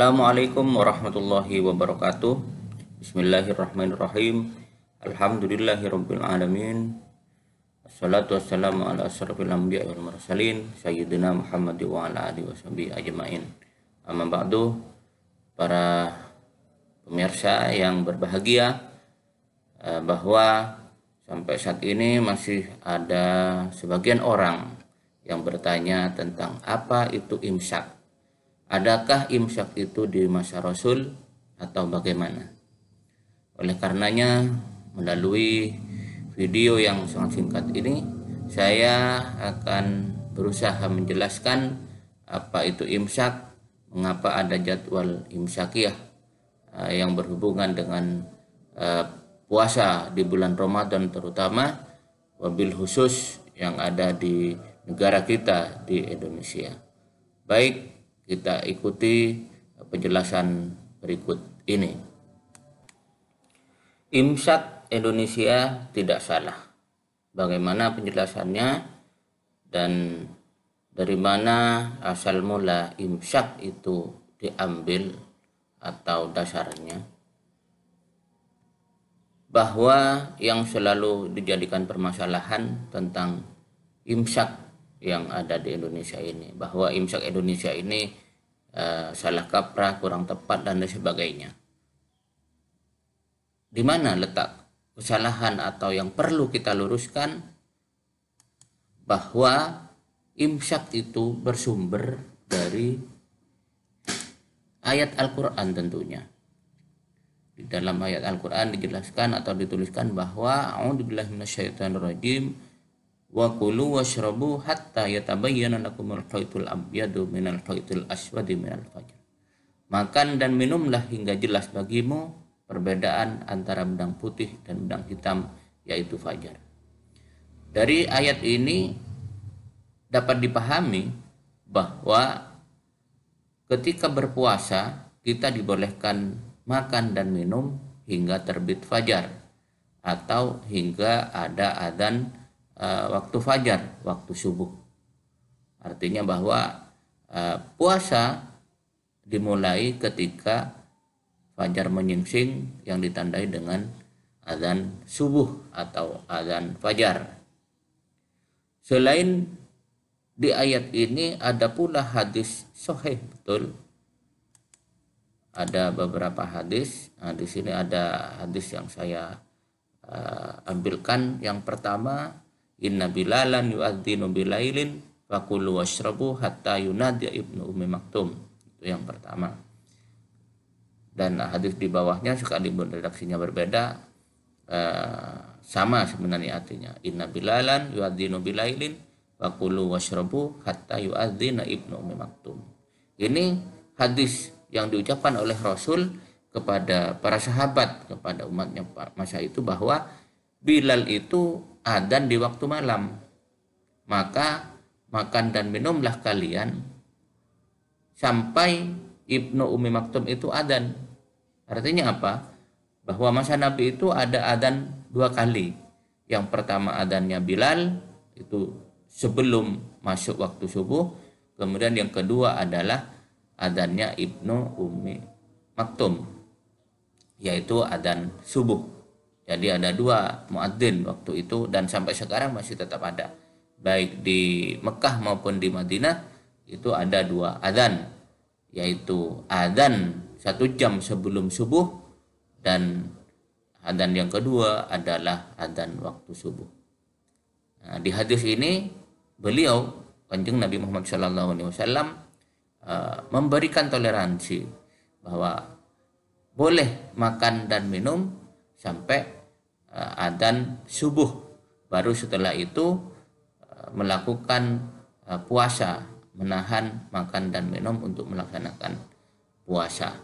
Assalamualaikum warahmatullahi wabarakatuh. Bismillahirrahmanirrahim. Alhamdulillahirabbil alamin. Wassalatu wassalamu ala asyrafil anbiya'i wal mursalin sayyidina Muhammad wa ala alihi washabihi ajmain. Amma ba'du, para pemirsa yang berbahagia, bahwa sampai saat ini masih ada sebagian orang yang bertanya tentang apa itu imsak. Adakah imsak itu di masa Rasul atau bagaimana? Oleh karenanya, melalui video yang sangat singkat ini, saya akan berusaha menjelaskan apa itu imsak, mengapa ada jadwal imsakiyah yang berhubungan dengan puasa di bulan Ramadan terutama, wabil khusus yang ada di negara kita di Indonesia. Baik, kita ikuti penjelasan berikut ini. Imsak Indonesia tidak salah. Bagaimana penjelasannya dan dari mana asal mula imsak itu diambil atau dasarnya? Bahwa yang selalu dijadikan permasalahan tentang imsak yang ada di Indonesia ini, bahwa imsak Indonesia ini salah kaprah, kurang tepat dan sebagainya. Di mana letak kesalahan atau yang perlu kita luruskan? Bahwa imsak itu bersumber dari ayat Al-Quran tentunya. Di dalam ayat Al-Quran dijelaskan atau dituliskan bahwa a'udzubillahi minasyaitonirrajim wa kulu washrabu hatta yatabayyana lakumul khaytul abyadu minal khaytil aswadi minal fajr. Makan dan minumlah hingga jelas bagimu perbedaan antara benang putih dan benang hitam, yaitu fajar. Dari ayat ini dapat dipahami bahwa ketika berpuasa kita dibolehkan makan dan minum hingga terbit fajar atau hingga ada adzan waktu fajar, waktu subuh. Artinya bahwa puasa dimulai ketika fajar menyingsing yang ditandai dengan azan subuh atau azan fajar. Selain di ayat ini ada pula hadis sahih, betul. Ada beberapa hadis. Nah, di sini ada hadis yang saya ambilkan. Yang pertama, inna bilalan yu'adzinu bilailin fakulu washrabu hatta yunadi ibnu ummi maktum. Itu yang pertama. Dan hadis di bawahnya sekalipun redaksinya berbeda, sama sebenarnya artinya. Inna bilalan yu'adzinu bilailin fakulu washrabu hatta yu'adzina ibnu ummi maktum. Ini hadis yang diucapkan oleh Rasul kepada para sahabat, kepada umatnya masa itu, bahwa Bilal itu adzan di waktu malam, maka makan dan minumlah kalian sampai Ibnu Ummi Maktum itu adzan. Artinya apa? Bahwa masa Nabi itu ada adzan dua kali. Yang pertama adzannya Bilal, itu sebelum masuk waktu subuh. Kemudian yang kedua adalah adzannya Ibnu Ummi Maktum, yaitu adzan subuh. Jadi ada dua muadzin waktu itu, dan sampai sekarang masih tetap ada. Baik di Mekah maupun di Madinah itu ada dua adzan, yaitu adzan 1 jam sebelum subuh dan adzan yang kedua adalah adzan waktu subuh. Nah, di hadis ini beliau, Kanjeng Nabi Muhammad SAW, memberikan toleransi bahwa boleh makan dan minum sampai adzan subuh, baru setelah itu melakukan puasa, menahan makan dan minum untuk melaksanakan puasa.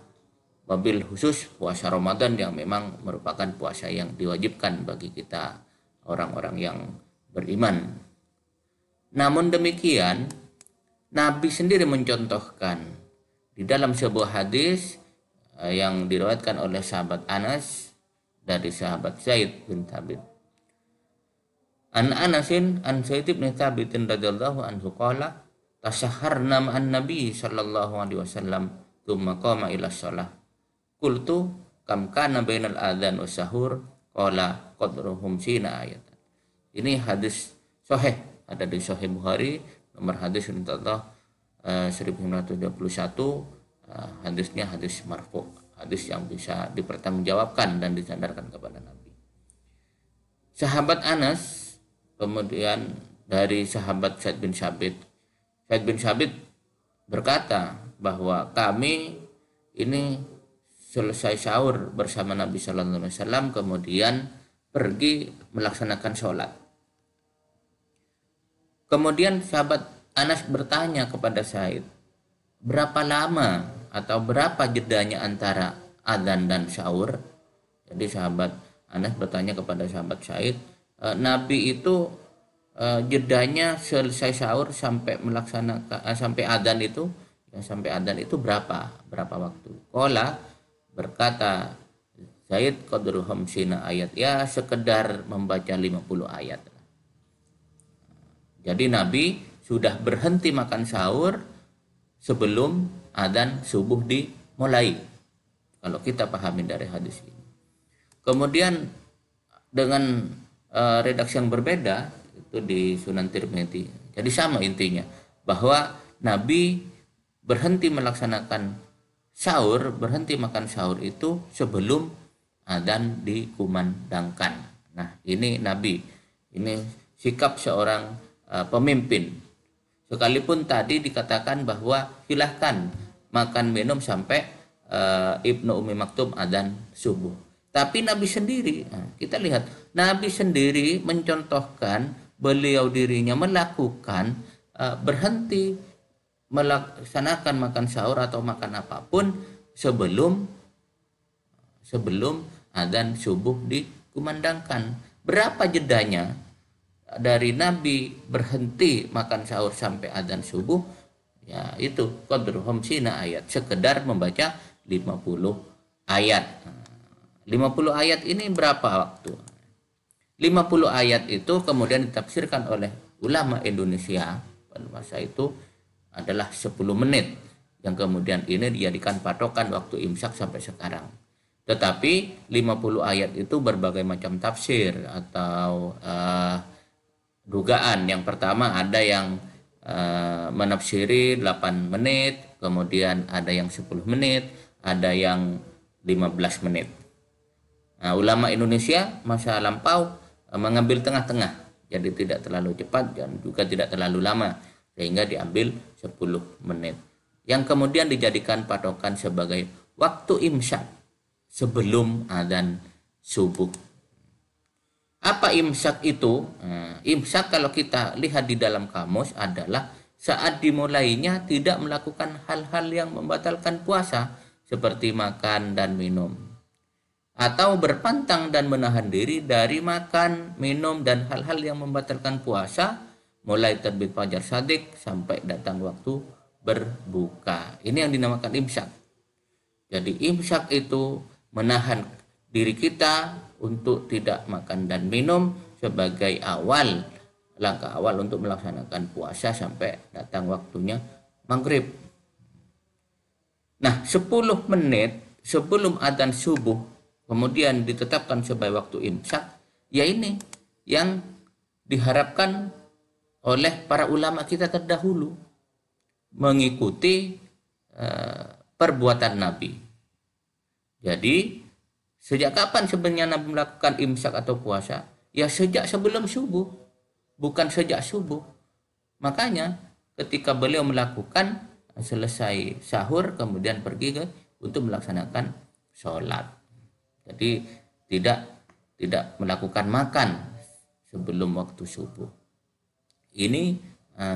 Wabil khusus puasa Ramadan yang memang merupakan puasa yang diwajibkan bagi kita orang-orang yang beriman. Namun demikian, Nabi sendiri mencontohkan di dalam sebuah hadis yang diriwayatkan oleh sahabat Anas dari sahabat Zaid bin Thabit. An Anasin an Zaid bin Thabit radhiyallahu anhu qala tasahharna ma'an Nabi sallallahu alaihi wasallam tsumma qama ila shalah. Qultu kam kana bainal adzan was sahur qala qadruhum sina ayat. Ini hadis sahih, ada di Sahih Bukhari nomor hadis 1921. Hadisnya hadis marfu, hadis yang bisa dipertanggungjawabkan dan disandarkan kepada Nabi. Sahabat Anas, kemudian dari sahabat Sa'id bin Sabit berkata bahwa kami ini selesai sahur bersama Nabi Sallallahu Alaihi Wasallam, kemudian pergi melaksanakan sholat. Kemudian sahabat Anas bertanya kepada Sa'id, berapa lama atau berapa jedanya antara adzan dan sahur? Jadi sahabat Anas bertanya kepada sahabat Sa'id, Nabi itu jedanya selesai sahur sampai melaksanakan sampai adzan itu, sampai adzan itu berapa waktu? Qala, berkata Zaid, qadruhum sina ayat, ya sekedar membaca 50 ayat. Jadi Nabi sudah berhenti makan sahur sebelum adzan subuh dimulai. Kalau kita pahami dari hadis ini. Kemudian dengan redaksi yang berbeda itu di Sunan Tirmidzi. Jadi sama intinya, bahwa Nabi berhenti melaksanakan sahur, berhenti makan sahur itu sebelum adzan dikumandangkan. Nah, ini Nabi, ini sikap seorang pemimpin. Sekalipun tadi dikatakan bahwa silahkan makan minum sampai Ibnu Ummi Maktum adzan subuh. Tapi Nabi sendiri, kita lihat, Nabi sendiri mencontohkan beliau dirinya melakukan berhenti melaksanakan makan sahur atau makan apapun sebelum adzan subuh dikumandangkan. Berapa jedanya dari Nabi berhenti makan sahur sampai adzan subuh? Ya itu qadruhum sina ayat, sekedar membaca 50 ayat. 50 ayat ini berapa waktu? 50 ayat itu kemudian ditafsirkan oleh ulama Indonesia pada masa itu adalah 10 menit, yang kemudian ini dijadikan patokan waktu imsak sampai sekarang. Tetapi 50 ayat itu berbagai macam tafsir atau dugaan. Yang pertama ada yang menafsiri 8 menit, kemudian ada yang 10 menit, ada yang 15 menit. Nah, ulama Indonesia masa lampau mengambil tengah-tengah, jadi tidak terlalu cepat dan juga tidak terlalu lama, sehingga diambil 10 menit. Yang kemudian dijadikan patokan sebagai waktu imsak sebelum adzan subuh. Apa imsak itu? Imsak kalau kita lihat di dalam kamus adalah saat dimulainya tidak melakukan hal-hal yang membatalkan puasa seperti makan dan minum, atau berpantang dan menahan diri dari makan, minum, dan hal-hal yang membatalkan puasa mulai terbit fajar shadiq sampai datang waktu berbuka. Ini yang dinamakan imsak. Jadi imsak itu menahan diri kita untuk tidak makan dan minum sebagai langkah awal untuk melaksanakan puasa sampai datang waktunya maghrib. Nah, 10 menit sebelum adzan subuh kemudian ditetapkan sebagai waktu imsak, ya ini yang diharapkan oleh para ulama kita terdahulu, mengikuti perbuatan Nabi. Jadi sejak kapan sebenarnya Nabi melakukan imsak atau puasa? Ya sejak sebelum subuh, bukan sejak subuh. Makanya ketika beliau melakukan selesai sahur kemudian pergi untuk melaksanakan sholat. Jadi tidak melakukan makan sebelum waktu subuh. Ini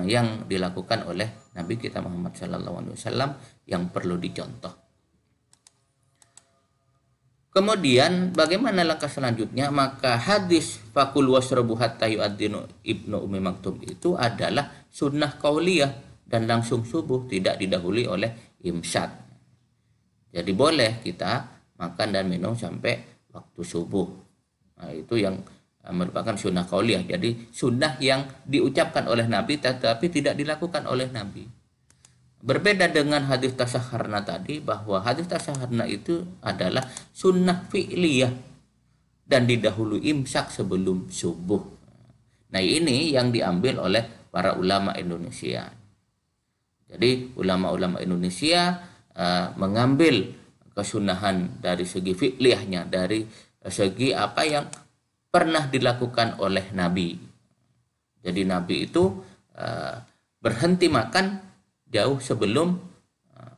yang dilakukan oleh Nabi kita Muhammad SAW yang perlu dicontoh. Kemudian bagaimana langkah selanjutnya? Maka hadis fakul wasrabu hatta yu'adzinu Ibnu Ummi Maktum itu adalah sunnah qauliyah dan langsung subuh, tidak didahului oleh imsak. Jadi boleh kita makan dan minum sampai waktu subuh. Nah, itu yang merupakan sunnah qauliyah. Jadi sunnah yang diucapkan oleh Nabi tetapi tidak dilakukan oleh Nabi. Berbeda dengan hadis tasyaharna tadi, bahwa hadis tasyaharna itu adalah sunnah fi'liyah dan didahului imsak sebelum subuh. Nah, ini yang diambil oleh para ulama Indonesia. Jadi ulama-ulama Indonesia mengambil kesunahan dari segi fi'liyahnya, dari segi apa yang pernah dilakukan oleh Nabi. Jadi Nabi itu berhenti makan jauh sebelum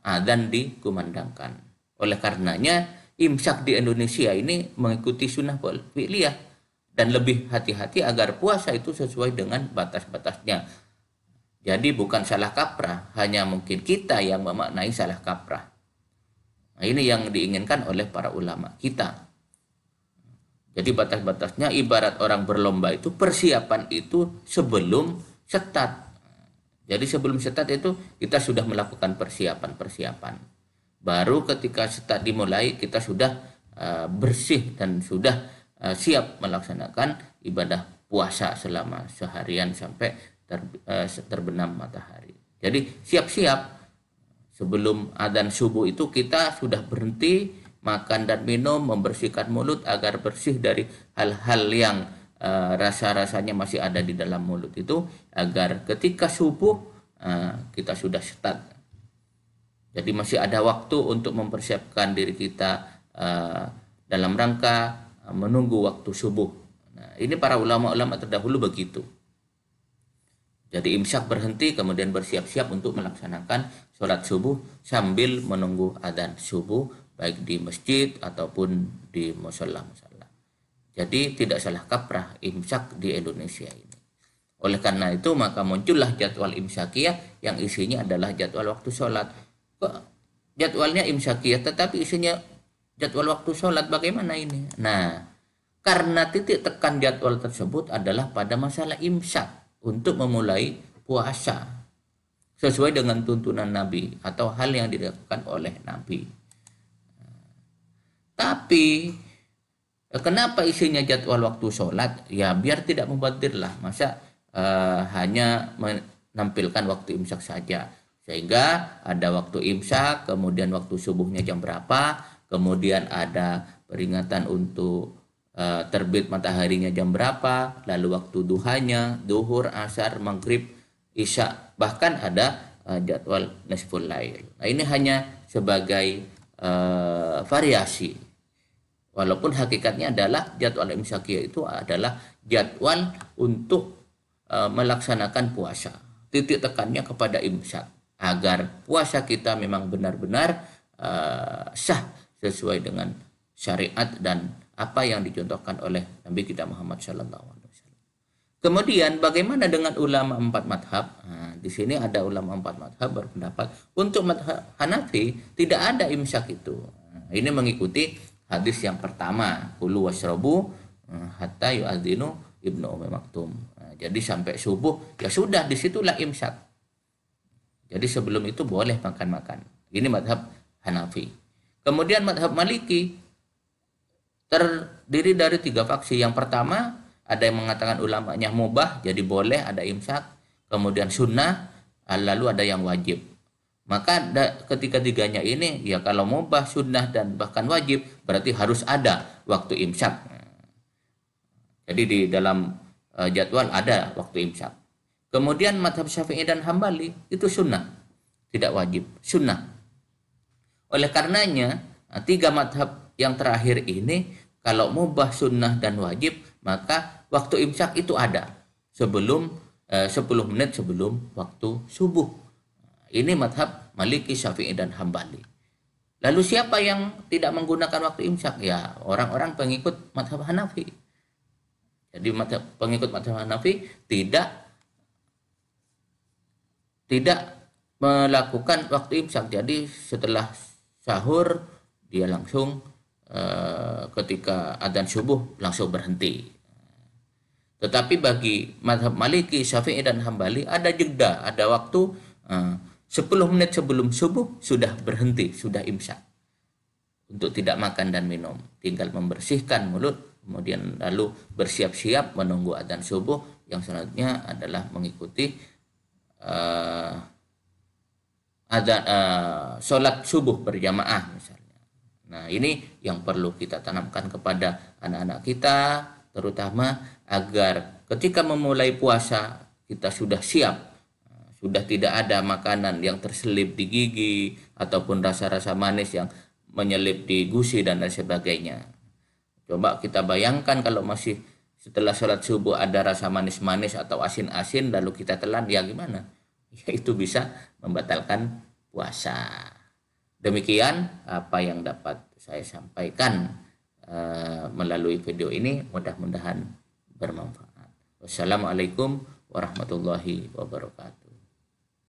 adzan dikumandangkan. Oleh karenanya imsak di Indonesia ini mengikuti sunnah fi'liyah dan lebih hati-hati agar puasa itu sesuai dengan batas-batasnya. Jadi bukan salah kaprah, hanya mungkin kita yang memaknai salah kaprah. Nah, ini yang diinginkan oleh para ulama kita. Jadi batas-batasnya ibarat orang berlomba itu, persiapan itu sebelum start. Jadi sebelum start itu kita sudah melakukan persiapan-persiapan. Baru ketika start dimulai kita sudah bersih dan sudah siap melaksanakan ibadah puasa selama seharian sampai terbenam matahari. Jadi siap-siap sebelum adzan subuh itu kita sudah berhenti makan dan minum, membersihkan mulut agar bersih dari hal-hal yang rasa-rasanya masih ada di dalam mulut itu, agar ketika subuh kita sudah start. Jadi masih ada waktu untuk mempersiapkan diri kita dalam rangka menunggu waktu subuh. Nah, ini para ulama-ulama terdahulu begitu. Jadi imsak berhenti, kemudian bersiap-siap untuk melaksanakan sholat subuh sambil menunggu adzan subuh, baik di masjid ataupun di musala-musala. Jadi tidak salah kaprah imsak di Indonesia ini. Oleh karena itu maka muncullah jadwal imsakiyah yang isinya adalah jadwal waktu sholat. Kok jadwalnya imsakiyah tetapi isinya jadwal waktu sholat, bagaimana ini? Nah, karena titik tekan jadwal tersebut adalah pada masalah imsak untuk memulai puasa sesuai dengan tuntunan Nabi atau hal yang dilakukan oleh Nabi. Tapi kenapa isinya jadwal waktu sholat? Ya biar tidak mubadirlah. Masa hanya menampilkan waktu imsak saja. Sehingga ada waktu imsak, kemudian waktu subuhnya jam berapa, kemudian ada peringatan untuk terbit mataharinya jam berapa, lalu waktu duhanya, duhur, asar, maghrib, isya, bahkan ada jadwal nisful lail. Nah, ini hanya sebagai variasi. Walaupun hakikatnya adalah jadwal imsakiyah itu adalah jadwal untuk melaksanakan puasa. Titik tekannya kepada imsak agar puasa kita memang benar-benar sah sesuai dengan syariat dan apa yang dicontohkan oleh Nabi kita Muhammad SAW. Kemudian bagaimana dengan ulama 4 madhab? Nah, di sini ada ulama 4 madhab berpendapat untuk madhab Hanafi tidak ada imsak itu. Nah, ini mengikuti hadis yang pertama, kulu washrabu hatta yu'adzinu Ibnu Ummi Maktum. Nah, jadi sampai subuh ya sudah, disitulah imsak. Jadi sebelum itu boleh makan-makan. Ini madhab Hanafi. Kemudian madhab Maliki terdiri dari 3 faksi. Yang pertama ada yang mengatakan ulamanya mubah, jadi boleh ada imsak. Kemudian sunnah, lalu ada yang wajib. Maka ketiga-tiganya ini ya kalau mubah, sunnah dan bahkan wajib berarti harus ada waktu imsak. Jadi di dalam jadwal ada waktu imsak. Kemudian madhab Syafi'i dan Hambali itu sunnah, tidak wajib, sunnah. Oleh karenanya 3 madhab yang terakhir ini kalau mubah, sunnah dan wajib maka waktu imsak itu ada sebelum 10 menit sebelum waktu subuh. Ini madhab Maliki, Syafi'i dan Hambali. Lalu siapa yang tidak menggunakan waktu imsak? Ya orang-orang pengikut madhab Hanafi. Jadi pengikut madhab Hanafi tidak melakukan waktu imsak. Jadi setelah sahur dia langsung ketika adzan subuh langsung berhenti. Tetapi bagi madhab Maliki, Syafi'i dan Hambali ada jeda, ada waktu 10 menit sebelum subuh sudah berhenti, sudah imsak untuk tidak makan dan minum, tinggal membersihkan mulut, kemudian lalu bersiap-siap menunggu adzan subuh. Yang selanjutnya adalah mengikuti sholat subuh berjamaah misalnya. Nah, ini yang perlu kita tanamkan kepada anak-anak kita, terutama agar ketika memulai puasa kita sudah siap, sudah tidak ada makanan yang terselip di gigi ataupun rasa-rasa manis yang menyelip di gusi dan lain sebagainya. Coba kita bayangkan kalau masih setelah sholat subuh ada rasa manis-manis atau asin-asin lalu kita telan, ya gimana? Ya itu bisa membatalkan puasa. Demikian apa yang dapat saya sampaikan melalui video ini, mudah-mudahan bermanfaat. Wassalamualaikum warahmatullahi wabarakatuh.